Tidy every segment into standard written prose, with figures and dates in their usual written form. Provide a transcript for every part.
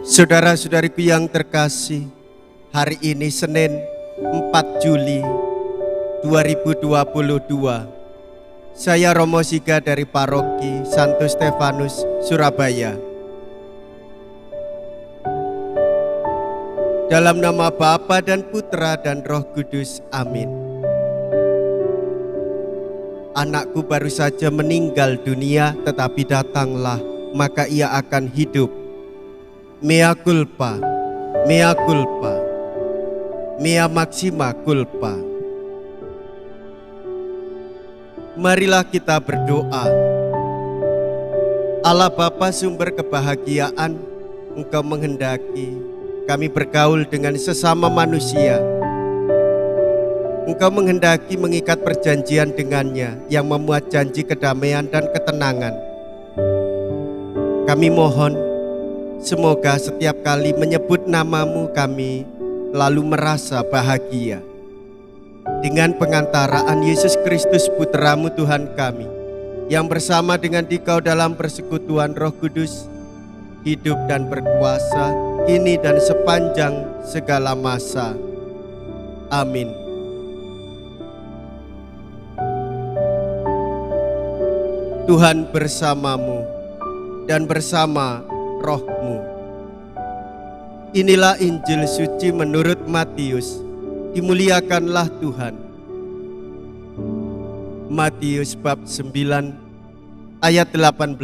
Saudara-saudariku yang terkasih, hari ini Senin 4 Juli 2022. Saya Romo Siga dari Paroki Santo Stefanus, Surabaya. Dalam nama Bapa dan Putra dan Roh Kudus, amin. Anakku baru saja meninggal dunia, tetapi datanglah, maka ia akan hidup. Mea culpa, mea culpa, mea maxima culpa. Marilah kita berdoa. Allah Bapa sumber kebahagiaan, Engkau menghendaki kami bergaul dengan sesama manusia. Engkau menghendaki mengikat perjanjian dengannya yang memuat janji kedamaian dan ketenangan. Kami mohon, semoga setiap kali menyebut namamu kami lalu merasa bahagia. Dengan pengantaraan Yesus Kristus Putramu Tuhan kami, yang bersama dengan Dikau dalam persekutuan Roh Kudus, hidup dan berkuasa, kini dan sepanjang segala masa. Amin. Tuhan bersamamu dan bersama rohmu. Inilah Injil suci menurut Matius. Dimuliakanlah Tuhan. Matius bab 9 ayat 18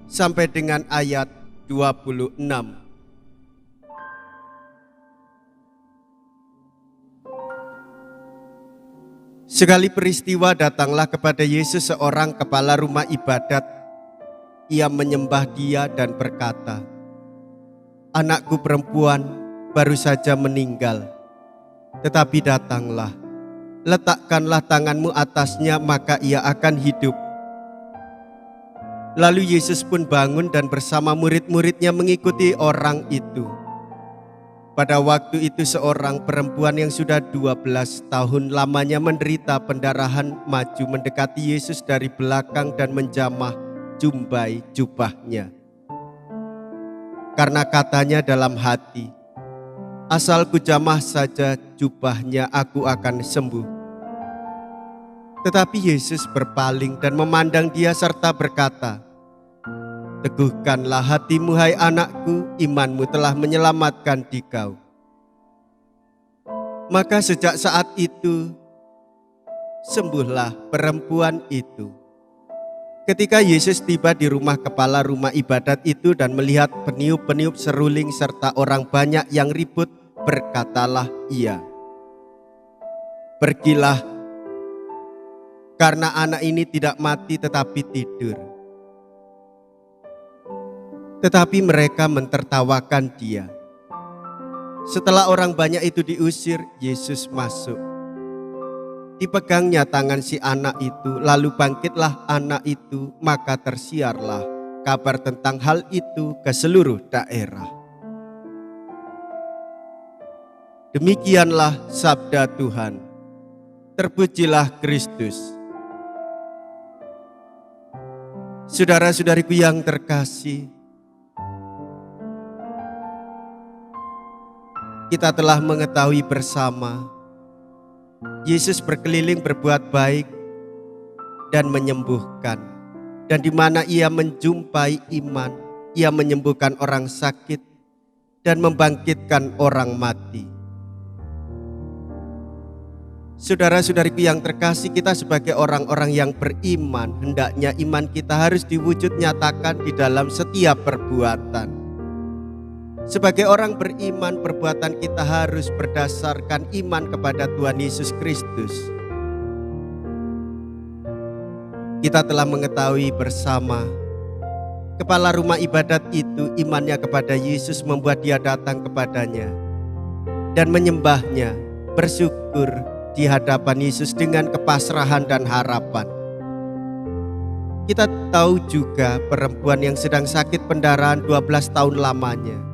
sampai dengan ayat 26. Sekali peristiwa datanglah kepada Yesus seorang kepala rumah ibadat. Ia menyembah Dia dan berkata, "Anakku perempuan baru saja meninggal, tetapi datanglah, letakkanlah tanganmu atasnya, maka ia akan hidup." Lalu Yesus pun bangun dan bersama murid-muridnya mengikuti orang itu. Pada waktu itu seorang perempuan yang sudah 12 tahun lamanya menderita pendarahan maju mendekati Yesus dari belakang dan menjamah jumbai jubahnya. Karena katanya dalam hati, "Asal kujamah saja jubahnya, aku akan sembuh." Tetapi Yesus berpaling dan memandang dia serta berkata, "Teguhkanlah hatimu, hai anakku, imanmu telah menyelamatkan dikau." Maka sejak saat itu, sembuhlah perempuan itu. Ketika Yesus tiba di rumah kepala rumah ibadat itu dan melihat peniup-peniup seruling serta orang banyak yang ribut, berkatalah Ia, "Pergilah, karena anak ini tidak mati tetapi tidur." Tetapi mereka mentertawakan Dia. Setelah orang banyak itu diusir, Yesus masuk. Dipegangnya tangan si anak itu, lalu bangkitlah anak itu, maka tersiarlah kabar tentang hal itu ke seluruh daerah. Demikianlah sabda Tuhan. Terpujilah Kristus. Saudara-saudariku yang terkasih, kita telah mengetahui bersama Yesus berkeliling berbuat baik dan menyembuhkan. Dan di mana Ia menjumpai iman, Ia menyembuhkan orang sakit dan membangkitkan orang mati. Saudara-saudariku yang terkasih, kita sebagai orang-orang yang beriman, hendaknya iman kita harus diwujud nyatakan di dalam setiap perbuatan. Sebagai orang beriman, perbuatan kita harus berdasarkan iman kepada Tuhan Yesus Kristus. Kita telah mengetahui bersama, kepala rumah ibadat itu imannya kepada Yesus membuat dia datang kepadanya dan menyembahnya, bersyukur di hadapan Yesus dengan kepasrahan dan harapan. Kita tahu juga perempuan yang sedang sakit pendarahan 12 tahun lamanya.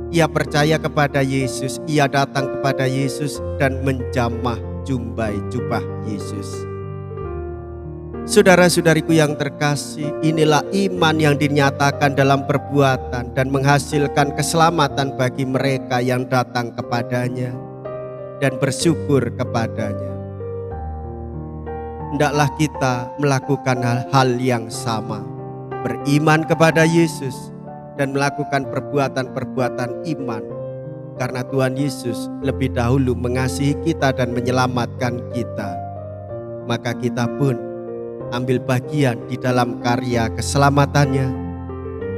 Ia percaya kepada Yesus, ia datang kepada Yesus dan menjamah jumbai jubah Yesus. Saudara-saudariku yang terkasih, inilah iman yang dinyatakan dalam perbuatan dan menghasilkan keselamatan bagi mereka yang datang kepadanya dan bersyukur kepadanya. Hendaklah kita melakukan hal-hal yang sama, beriman kepada Yesus dan melakukan perbuatan-perbuatan iman, karena Tuhan Yesus lebih dahulu mengasihi kita dan menyelamatkan kita. Maka kita pun ambil bagian di dalam karya keselamatannya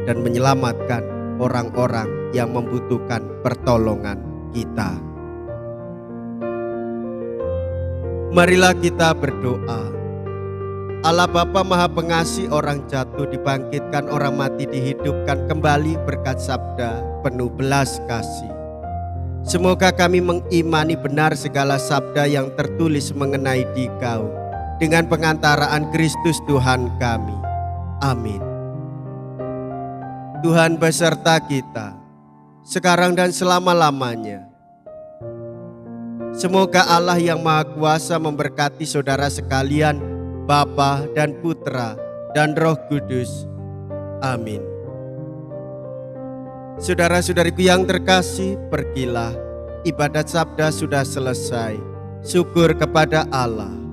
dan menyelamatkan orang-orang yang membutuhkan pertolongan kita. Marilah kita berdoa. Allah Bapa Maha Pengasih, orang jatuh dibangkitkan, orang mati dihidupkan kembali berkat sabda penuh belas kasih. Semoga kami mengimani benar segala sabda yang tertulis mengenai Dikau dengan pengantaraan Kristus Tuhan kami. Amin. Tuhan beserta kita, sekarang dan selama-lamanya. Semoga Allah yang Maha Kuasa memberkati saudara sekalian, Bapa dan Putra dan Roh Kudus. Amin. Saudara-saudariku yang terkasih, pergilah. Ibadat sabda sudah selesai. Syukur kepada Allah.